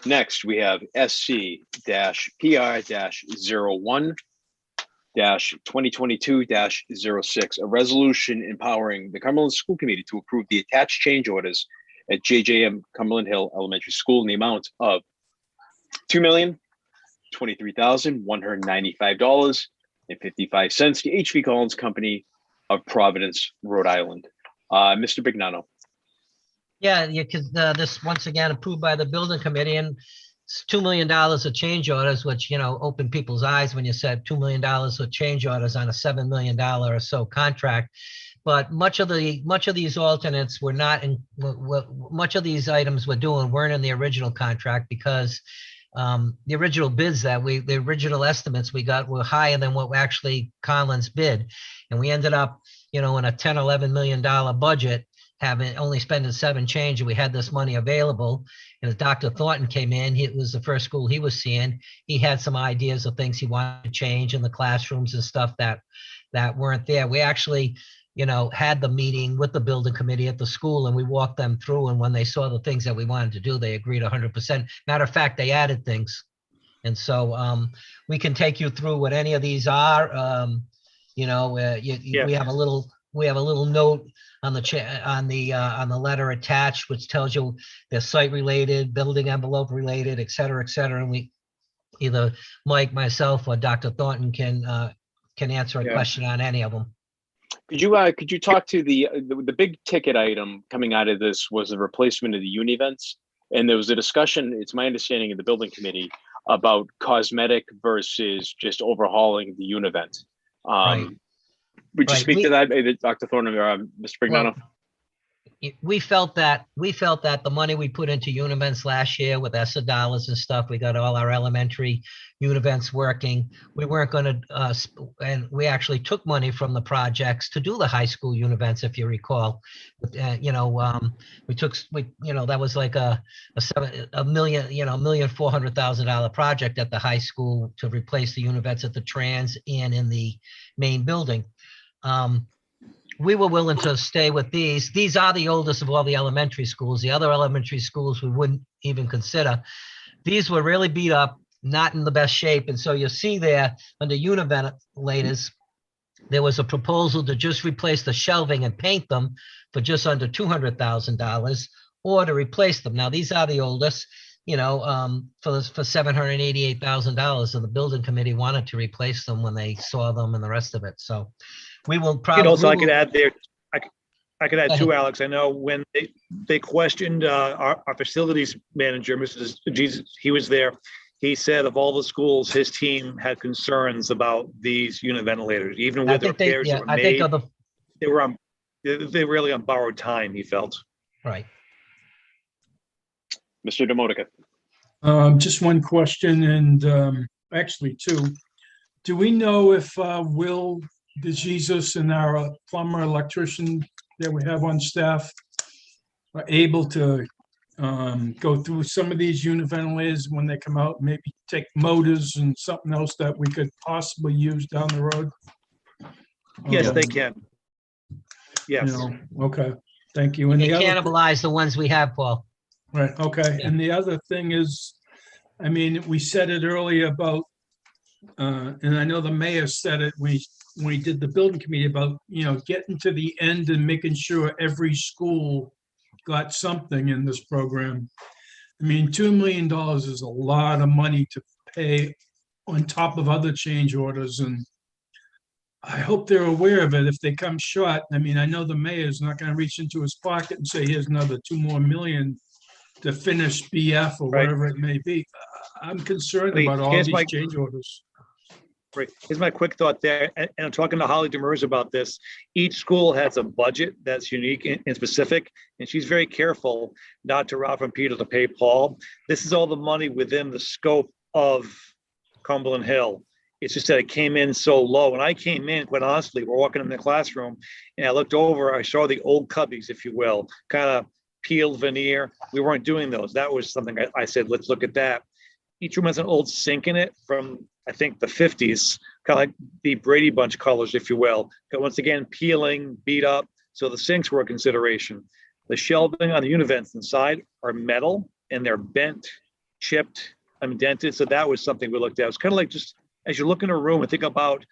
Next, we have SC-PI-01-2022-06, a resolution empowering the Cumberland School Committee to approve the attached change orders at JJM Cumberland Hill Elementary School in the amount of $2,023,195.55 to H.V. Collins Company of Providence, Rhode Island. Mr. Bignano. Yeah, because this, once again, approved by the building committee, and it's $2 million of change orders, which, opened people's eyes when you said $2 million of change orders on a $7 million or so contract. But much of these alternates were not in, much of these items we're doing weren't in the original contract because the original bids the original estimates we got were higher than what actually Collins bid. And we ended up, in a $10, $11 million budget, having only spending 7 change, and we had this money available. And as Dr. Thornton came in, it was the first school he was seeing. He had some ideas of things he wanted to change in the classrooms and stuff that weren't there. We actually, had the meeting with the building committee at the school, and we walked them through. And when they saw the things that we wanted to do, they agreed 100%. Matter of fact, they added things. And so we can take you through what any of these are. We have a little note on the letter attached, which tells you they're site related, building envelope related, et cetera, et cetera. And we, either Mike, myself, or Dr. Thornton can answer a question on any of them. Could you talk to the big ticket item coming out of this was the replacement of the univents, and there was a discussion, it's my understanding, in the building committee about cosmetic versus just overhauling the univent. Right. Would you speak to that, Dr. Thornton or Mr. Brignano? We felt that the money we put into univents last year with ESSA dollars and stuff, we got all our elementary univents working. We weren't going to, and we actually took money from the projects to do the high school univents, if you recall. That was like a $1,400,000 project at the high school to replace the univents at the trans and in the main building. We were willing to stay with these. These are the oldest of all the elementary schools. The other elementary schools we wouldn't even consider. These were really beat up, not in the best shape. And so you'll see there under univentilators, there was a proposal to just replace the shelving and paint them for just under $200,000 or to replace them. Now, these are the oldest, for $788,000. And the building committee wanted to replace them when they saw them and the rest of it. So we will probably. Also, I could add there, I could add Go too, ahead. Alex. I know when they questioned our facilities manager, Mrs. Jesus, he was there. He said of all the schools, his team had concerns about these unit ventilators, even I with the think they, repairs yeah, that were I think made. of the, They were really on borrowed time, he felt. right. Mr. Demotica. Just one question, and actually two. Do we know if Will DeJesus and our plumber electrician that we have on staff are able to go through some of these unit ventilators when they come out, maybe take motors and something else that we could possibly use down the road? Yes, they can. You Yes. know, okay, thank you. And They the other, cannibalize the ones we have, Paul. right, okay, and the other thing is, I mean, we said it earlier about, and I know the mayor said it, when we did the building committee about, getting to the end and making sure every school got something in this program. I mean, $2 million is a lot of money to pay on top of other change orders, and I hope they're aware of it if they come short. I mean, I know the mayor's not gonna reach into his pocket and say, here's another 2 more million to finish BF or Right. whatever it may be. I'm concerned I mean, about all here's these my- change orders. Right. Here's my quick thought there, and I'm talking to Holly Demers about this. Each school has a budget that's unique and specific, and she's very careful not to rob from Peter to pay Paul. This is all the money within the scope of Cumberland Hill. It's just that it came in so low. When I came in, quite honestly, we're walking in the classroom, and I looked over, I saw the old cubbies, if you will, kind of peeled veneer. We weren't doing those. That was something I said, let's look at that. Each room has an old sink in it from, I think, the 50s, kind of like the Brady Bunch colors, if you will. But once again, peeling, beat up. So the sinks were a consideration. The shelving on the univents inside are metal and they're bent, chipped, dented. So that was something we looked at. It's kind of like just as you look in a room and think about,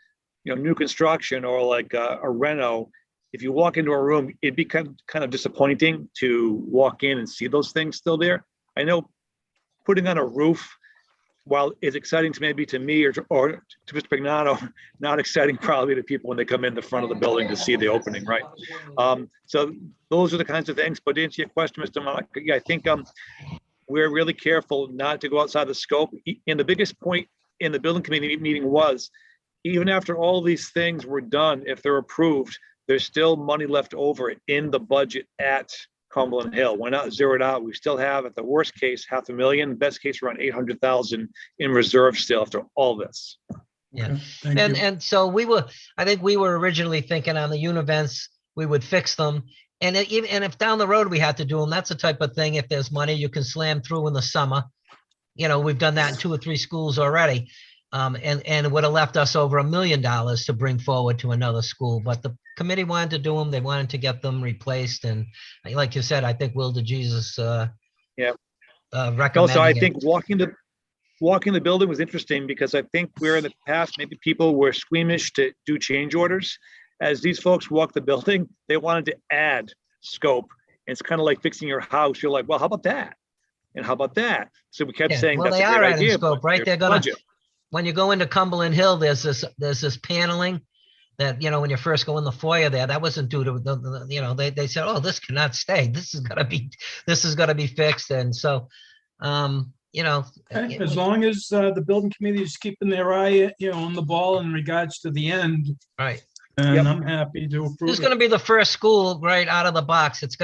new construction or like a reno. If you walk into a room, it'd be kind of disappointing to walk in and see those things still there. I know putting on a roof, while it's exciting to maybe to me or to Mr. Pignano, not exciting probably to people when they come in the front of the building to see the opening, right? So those are the kinds of things. But to answer your question, Mr. Monica, yeah, I think we're really careful not to go outside the scope. And the biggest point in the building committee meeting was, even after all these things were done, if they're approved, there's still money left over in the budget at Cumberland Hill. We're not zeroed out. We still have, at the worst case, $500,000, best case around 800,000 in reserve still after all this. Yeah. Okay, thank you. And so I think we were originally thinking on the univents, we would fix them. And if down the road we had to do them, that's the type of thing, if there's money, you can slam through in the summer. We've done that in 2 or 3 schools already. And it would have left us over $1 million to bring forward to another school. But the committee wanted to do them. They wanted to get them replaced. And like you said, I think Will DeJesus recommended. Also, I think walking the building was interesting because I think where in the past, maybe people were squeamish to do change orders. As these folks walk the building, they wanted to add scope. And it's kind of like fixing your house. You're like, well, how about that? And how about that? So we kept saying, well, that's they a are great adding idea. scope, but right? there's They're gonna, budget. when you go into Cumberland Hill, there's this paneling that, when you first go in the foyer there, that wasn't due to they said, oh, this cannot stay. This is gonna be fixed. And so, Okay, as long as the building committee is keeping their eye, on the ball in regards to the end, right. and Yep. I'm happy to Who's approve gonna it. be the first school right out of the box? It's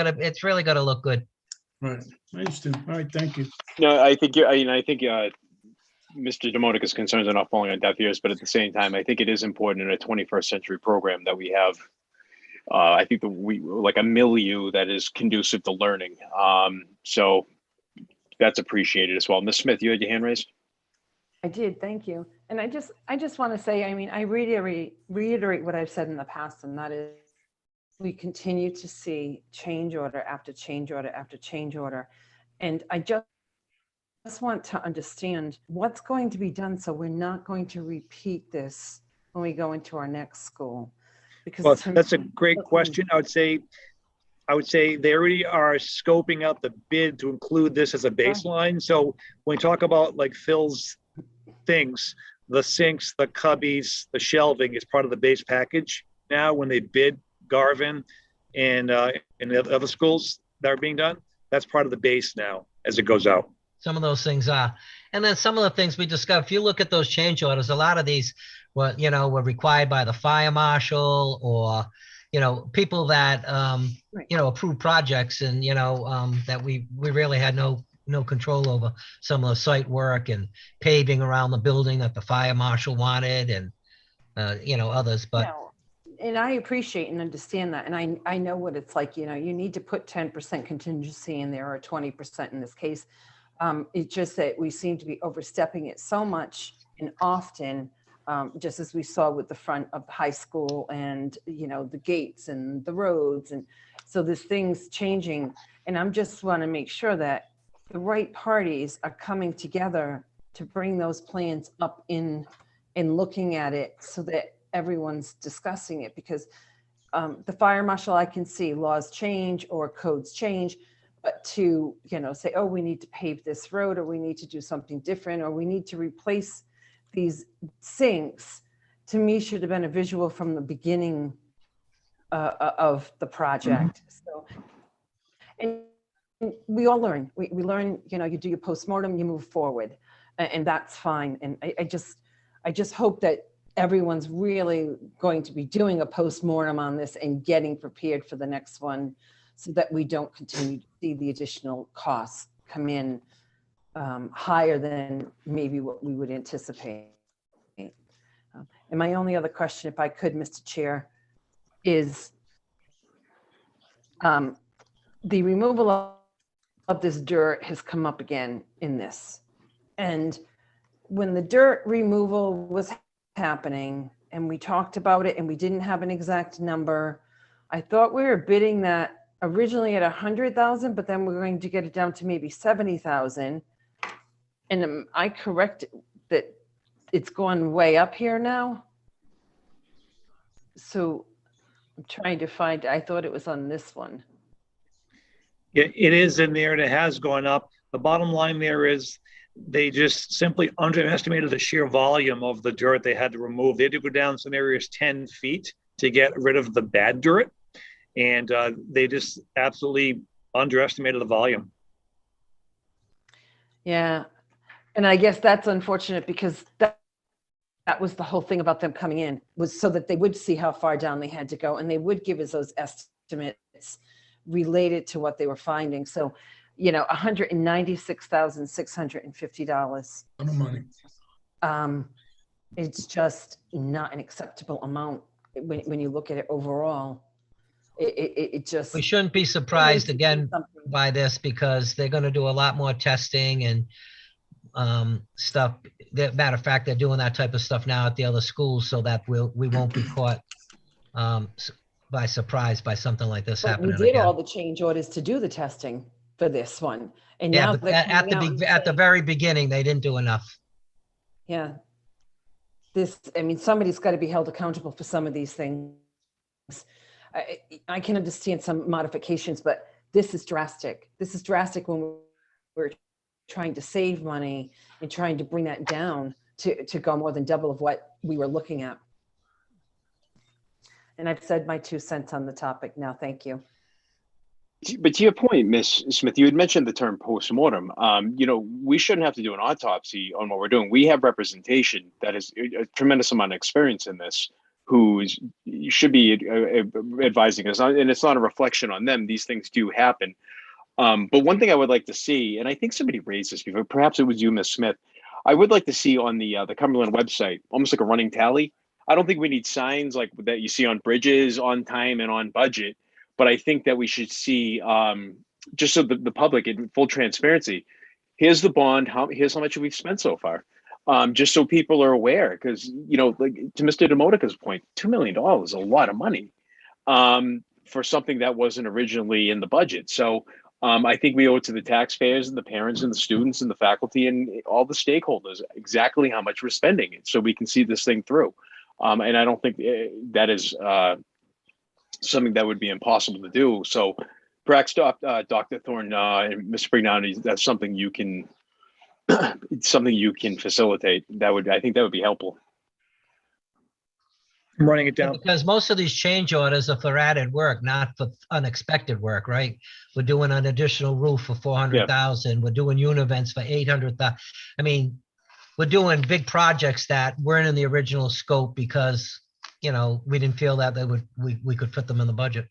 really gonna look good. Right, I understand. All right, thank you. No, I think Mr. Demonica's concerns are not falling on deaf ears, but at the same time, I think it is important in a 21st century program that we have. I think we like a milieu that is conducive to learning. So that's appreciated as well. Ms. Smith, you had your hand raised. I did, thank you. And I just want to say, I reiterate what I've said in the past, and that is we continue to see change order after change order after change order. And I just just want to understand what's going to be done so we're not going to repeat this when we go into our next school. Because Well, to that's a me, great question. I would say they already are scoping out the bid to include this as a baseline. So when we talk about like Phil's things, the sinks, the cubbies, the shelving is part of the base package. Now, when they bid Garvin and the other schools that are being done, that's part of the base now as it goes out. Some of those things are. And then some of the things we discussed, if you look at those change orders, a lot of these were required by the fire marshal or, people that, approve projects and, that we really had no control over some of the site work and paving around the building that the fire marshal wanted and, others, but. And I appreciate and understand that. And I know what it's like, you need to put 10% contingency in there or 20% in this case. It's just that we seem to be overstepping it so much and often, just as we saw with the front of the high school and, the gates and the roads. And so there's things changing. And I'm just want to make sure that the right parties are coming together to bring those plans up in looking at it so that everyone's discussing it, because the fire marshal, I can see laws change or codes change, but to, say, oh, we need to pave this road or we need to do something different or we need to replace these sinks, to me should have been a visual from the beginning of the project. So, and we all learn, we learn, you do your postmortem, you move forward, and that's fine. And I just hope that everyone's really going to be doing a postmortem on this and getting prepared for the next one so that we don't continue to see the additional costs come in higher than maybe what we would anticipate. And my only other question, if I could, Mr. Chair, is the removal of this dirt has come up again in this. And when the dirt removal was happening and we talked about it and we didn't have an exact number, I thought we were bidding that originally at 100,000, but then we're going to get it down to maybe 70,000. And am I correct that it's gone way up here now? So I'm trying to find, I thought it was on this one. Yeah, it is in there and it has gone up. The bottom line there is they just simply underestimated the sheer volume of the dirt they had to remove. They had to go down some areas 10 feet to get rid of the bad dirt. And they just absolutely underestimated the volume. Yeah. And I guess that's unfortunate because that was the whole thing about them coming in, was so that they would see how far down they had to go and they would give us those estimates related to what they were finding. So, $196,650. A lot of money. It's just not an acceptable amount when you look at it overall. It just. We shouldn't be surprised again by this because they're going to do a lot more testing and stuff. Matter of fact, they're doing that type of stuff now at the other schools so that we won't be caught by surprise by something like this happening. We did again. all the change orders to do the testing for this one, and Yeah, now but at the very beginning, they didn't do enough. Yeah, somebody's got to be held accountable for some of these things. I can understand some modifications, but this is drastic. This is drastic when we're trying to save money and trying to bring that down to go more than double of what we were looking at. And I've said my 2 cents on the topic now. Thank you. But to your point, Ms. Smith, you had mentioned the term postmortem. We shouldn't have to do an autopsy on what we're doing. We have representation that has a tremendous amount of experience in this, who should be advising us. And it's not a reflection on them. These things do happen. But one thing I would like to see, and I think somebody raised this before, perhaps it was you, Ms. Smith, I would like to see on the Cumberland website, almost like a running tally. I don't think we need signs like that you see on bridges, on time and on budget. But I think that we should see, just so the public, in full transparency, here's the bond, here's how much we've spent so far. Just so people are aware, because, like to Mr. Demodica's point, $2 million is a lot of money for something that wasn't originally in the budget. So I think we owe it to the taxpayers and the parents and the students and the faculty and all the stakeholders exactly how much we're spending, so we can see this thing through. And I don't think that is something that would be impossible to do. So perhaps Dr. Thorne and Ms. Brignani, that's something you can something you can facilitate. I think that would be helpful. I'm running it down. Because most of these change orders are for added work, not for unexpected work, right? We're doing an additional roof for 400,000. We're doing univents for 800,000. I mean, we're doing big projects that weren't in the original scope because, you know, we didn't feel that we could fit them in the budget.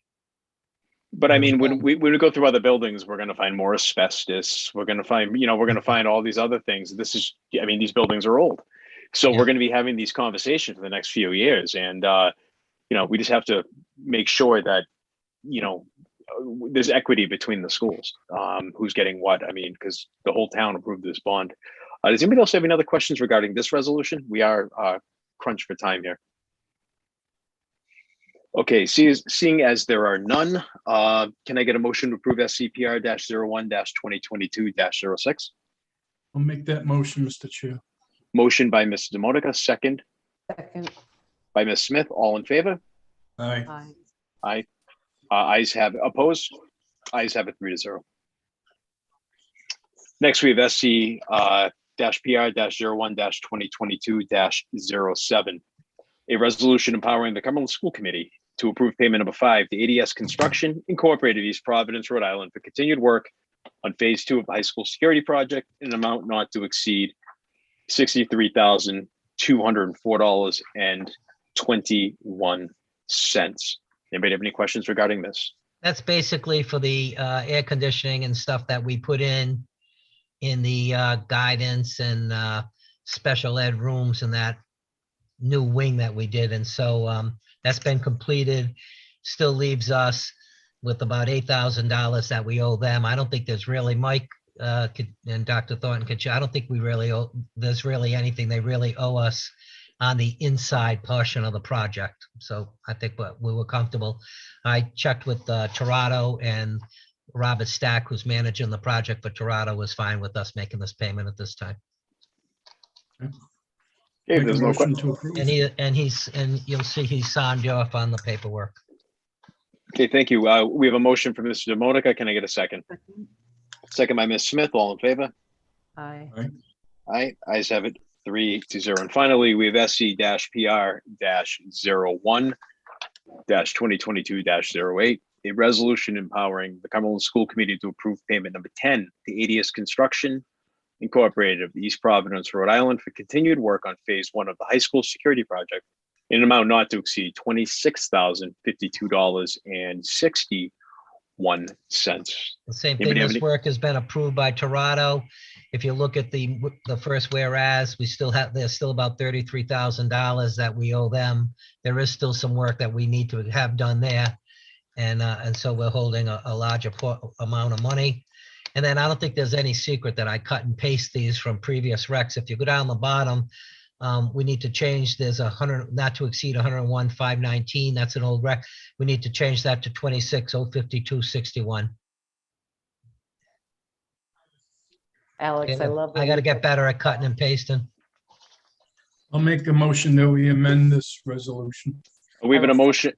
But I mean, when we go through other buildings, we're going to find more asbestos. We're going to find, we're going to find all these other things. These buildings are old. So Yeah. we're going to be having these conversations for the next few years. And, we just have to make sure that, there's equity between the schools, who's getting what. I mean, because the whole town approved this bond. Does anybody else have any other questions regarding this resolution? We are crunched for time here. Okay, seeing as there are none, can I get a motion to approve SCPR-01-2022-06? I'll make that motion, Mr. Chair. Motion by Mr. Demonica, second Second. by Ms. Smith. All in favor? Aye. Aye. Aye. Ayes have it. Opposed? Ayes have it 3-0. Next, we have SC-PR-01-2022-07. A resolution empowering the Cumberland School Committee to approve payment number 5 to ADS Construction Incorporated, East Providence, Rhode Island, for continued work on phase 2 of the high school security project in an amount not to exceed $63,204.21. Anybody have any questions regarding this? That's basically for the air conditioning and stuff that we put in the guidance and special ed rooms and that new wing that we did. And so that's been completed, still leaves us with about $8,000 that we owe them. I don't think there's really, Mike and Dr. Thornton, I don't think there's really anything they really owe us on the inside portion of the project. So I think we were comfortable. I checked with Toronto, and Robert Stack, who's managing the project for Toronto, was fine with us making this payment at this time. Okay, Make a there's no motion question. to approve. And you'll see he signed you off on the paperwork. Okay, thank you. We have a motion from Mr. Demonica. Can I get a second? Second. Second by Ms. Smith. All in favor? Aye. Aye. Ayes have it 3-0. And finally, we have SC-PR-01-2022-08, a resolution empowering the Cumberland School Committee to approve payment number 10 to ADS Construction Incorporated of East Providence, Rhode Island, for continued work on phase 1 of the high school security project in an amount not to exceed $26,052.61. The same Anybody thing, have this any- work has been approved by Toronto. If you look at the first whereas, there's still about $33,000 that we owe them. There is still some work that we need to have done there. And so we're holding a larger amount of money. And then I don't think there's any secret that I cut and paste these from previous recs. If you go down the bottom, we need to change, there's 100, not to exceed 101,519. That's an old rec. We need to change that to 26,052.61. Alex, I love. I got to get better at cutting and pasting. I'll make a motion that we amend this resolution. We have an motion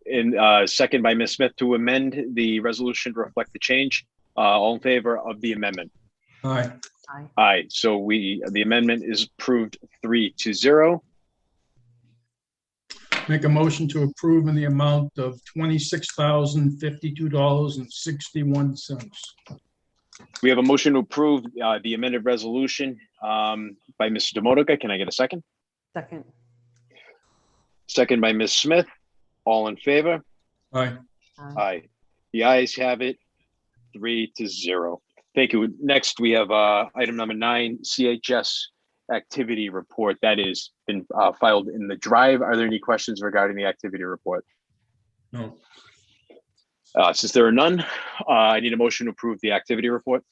in second by Ms. Smith to amend the resolution to reflect the change. All in favor of the amendment? Aye. Aye. Aye. So the amendment is approved 3-0. Make a motion to approve in the amount of $26,052.61. We have a motion to approve the amended resolution by Mr. Demotica. Can I get a second? Second. Second by Ms. Smith. All in favor? Aye. Aye. Aye. The ayes have it 3-0. Thank you. Next, we have item number 9, CHS activity report. That is been filed in the drive. Are there any questions regarding the activity report? No. Since there are none, I need a motion to approve the activity report.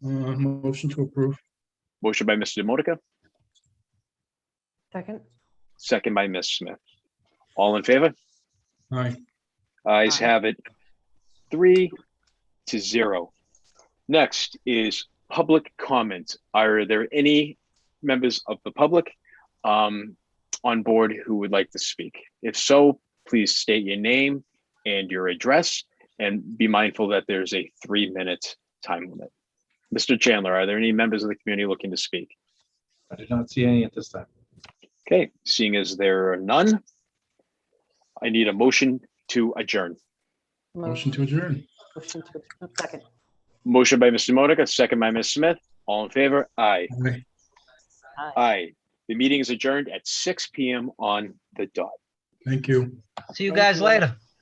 Motion to approve. Motion by Mr. Demotica, Second. second by Ms. Smith. All in favor? Aye. Ayes Aye. have it 3-0. to 0. Next is public comment. Are there any members of the public on board who would like to speak? If so, please state your name and your address, and be mindful that there's a 3-minute time limit. Mr. Chandler, are there any members of the community looking to speak? I do not see any at this time. Okay, seeing as there are none, I need a motion to adjourn. Motion to adjourn. Motion to, second. Motion by Mr. Modica, second by Ms. Smith. All in favor? Aye. Aye. Aye. The meeting is adjourned at 6 p.m. on the dot. Thank you. See you guys later.